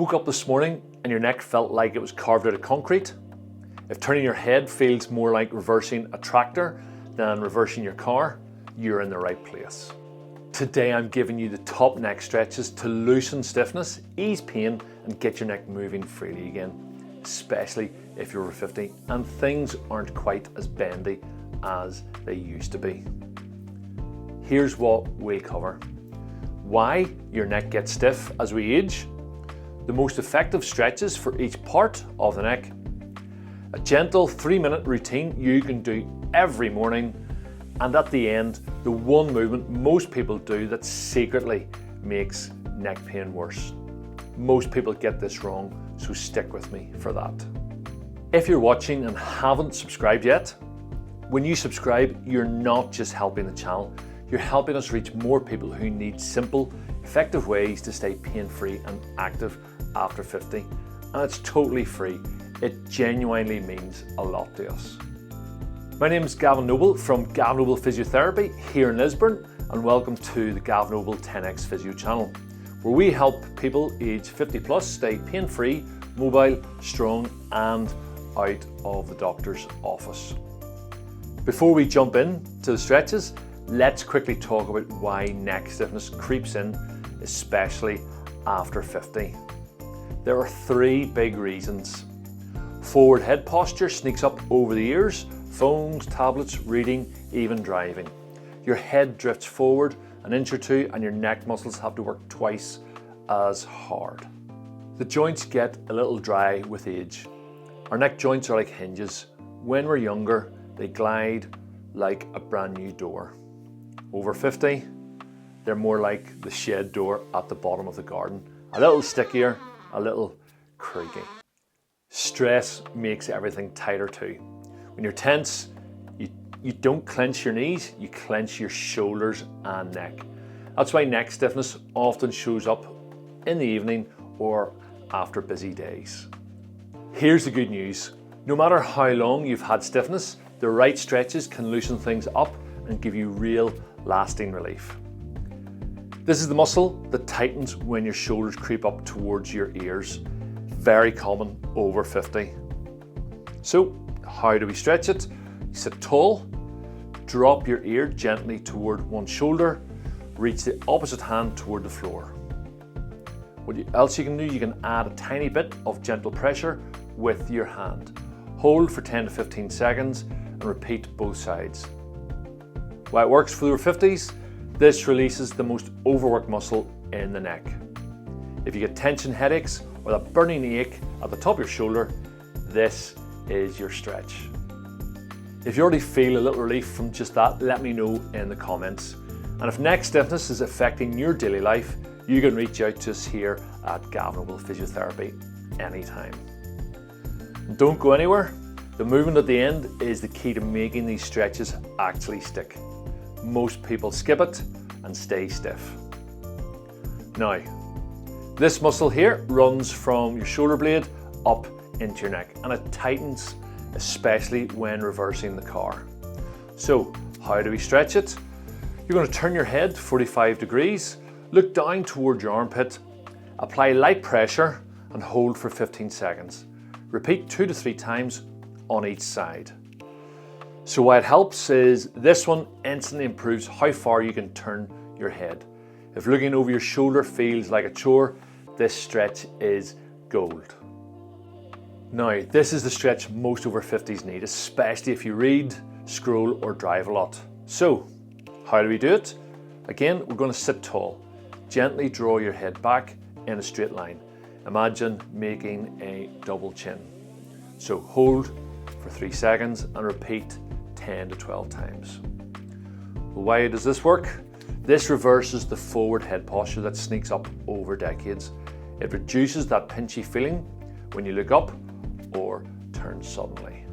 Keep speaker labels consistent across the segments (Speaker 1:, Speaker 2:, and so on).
Speaker 1: Woke up this morning and your neck felt like it was carved out of concrete? If turning your head feels more like reversing a tractor than reversing your car, you're in the right place. Today I'm giving you the top neck stretches to loosen stiffness, ease pain and get your neck moving freely again, especially if you're over 50 and things aren't quite as bendy as they used to be. Here's what we'll cover. Why your neck gets stiff as we age, the most effective stretches for each part of the neck, a gentle 3-minute routine you can do every morning, and at the end, the one movement most people do that secretly makes neck pain worse. Most people get this wrong, so stick with me for that. If you're watching and haven't subscribed yet, when you subscribe, you're not just helping the channel, you're helping us reach more people who need simple, effective ways to stay pain-free and active after 50. And it's totally free. It genuinely means a lot to us. My name is Gavin Noble from Gavin Noble Physiotherapy here in Lisburn, and welcome to the Gavin Noble 10x Physio channel, where we help people age 50 plus stay pain-free, mobile, strong, and out of the doctor's office. Before we jump in to the stretches, let's quickly talk about why neck stiffness creeps in, especially after 50. There are 3 big reasons. Forward head posture sneaks up over the ears, phones, tablets, reading, even driving. Your head drifts forward an inch or two and your neck muscles have to work twice as hard. The joints get a little dry with age. Our neck joints are like hinges. When we're younger, they glide like a brand new door. Over 50, they're more like the shed door at the bottom of the garden. A little stickier, a little creaky. Stress makes everything tighter too. When you're tense, you don't clench your knees, you clench your shoulders and neck. That's why neck stiffness often shows up in the evening or after busy days. Here's the good news. No matter how long you've had stiffness, the right stretches can loosen things up and give you real lasting relief. This is the muscle that tightens when your shoulders creep up towards your ears. Very common over 50. So, how do we stretch it? Sit tall, drop your ear gently toward one shoulder, reach the opposite hand toward the floor. What else you can do, you can add a tiny bit of gentle pressure with your hand. Hold for 10 to 15 seconds and repeat both sides. Why it works for the over 50s, this releases the most overworked muscle in the neck. If you get tension headaches or that burning ache at the top of your shoulder, this is your stretch. If you already feel a little relief from just that, let me know in the comments. And if neck stiffness is affecting your daily life, you can reach out to us here at Gavin Noble Physiotherapy anytime. And don't go anywhere. The movement at the end is the key to making these stretches actually stick. Most people skip it and stay stiff. Now, this muscle here runs from your shoulder blade up into your neck and it tightens, especially when reversing the car. So, how do we stretch it? You're going to turn your head 45 degrees, look down toward your armpit, apply light pressure and hold for 15 seconds. Repeat 2 to 3 times on each side. So why it helps is this one instantly improves how far you can turn your head. If looking over your shoulder feels like a chore, this stretch is gold. Now, this is the stretch most over 50s need, especially if you read, scroll or drive a lot. So, how do we do it? Again, we're going to sit tall. Gently draw your head back in a straight line. Imagine making a double chin. So hold for 3 seconds and repeat 10 to 12 times. Well, why does this work? This reverses the forward head posture that sneaks up over decades. It reduces that pinchy feeling when you look up or turn suddenly.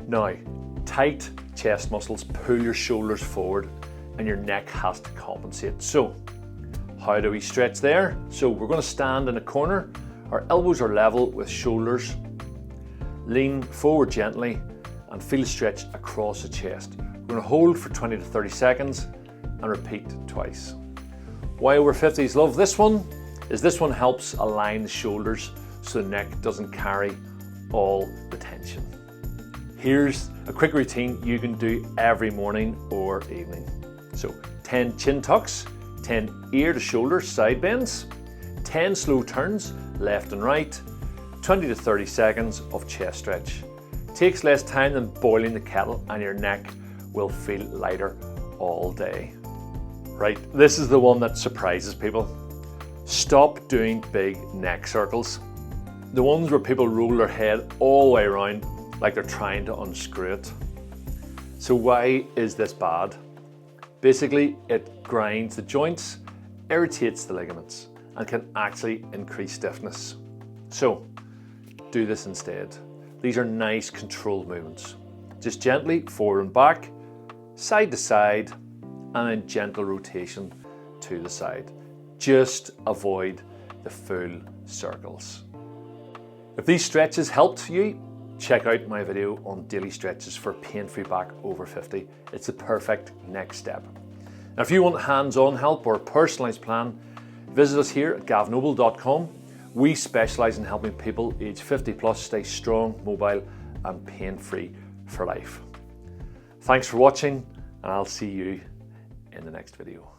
Speaker 1: Now, tight chest muscles pull your shoulders forward and your neck has to compensate. So, how do we stretch there? So we're going to stand in a corner. Our elbows are level with shoulders. Lean forward gently and feel a stretch across the chest. We're going to hold for 20 to 30 seconds and repeat twice. Why over 50s love this one? is this one helps align the shoulders so the neck doesn't carry all the tension. Here's a quick routine you can do every morning or evening. So 10 chin tucks, 10 ear to shoulder side bends, 10 slow turns left and right, 20 to 30 seconds of chest stretch. Takes less time than boiling the kettle and your neck will feel lighter all day. Right, this is the one that surprises people. Stop doing big neck circles. The ones where people roll their head all the way around like they're trying to unscrew it. So why is this bad? Basically, it grinds the joints, irritates the ligaments, and can actually increase stiffness. So do this instead. These are nice controlled movements. Just gently forward and back, side to side, and then gentle rotation to the side. Just avoid the full circles. If these stretches helped you, check out my video on daily stretches for pain-free back over 50. It's the perfect next step. Now, if you want hands-on help or a personalized plan, visit us here at gavinnoble.com. We specialize in helping people age 50 plus stay strong, mobile, and pain-free for life. Thanks for watching, and I'll see you in the next video.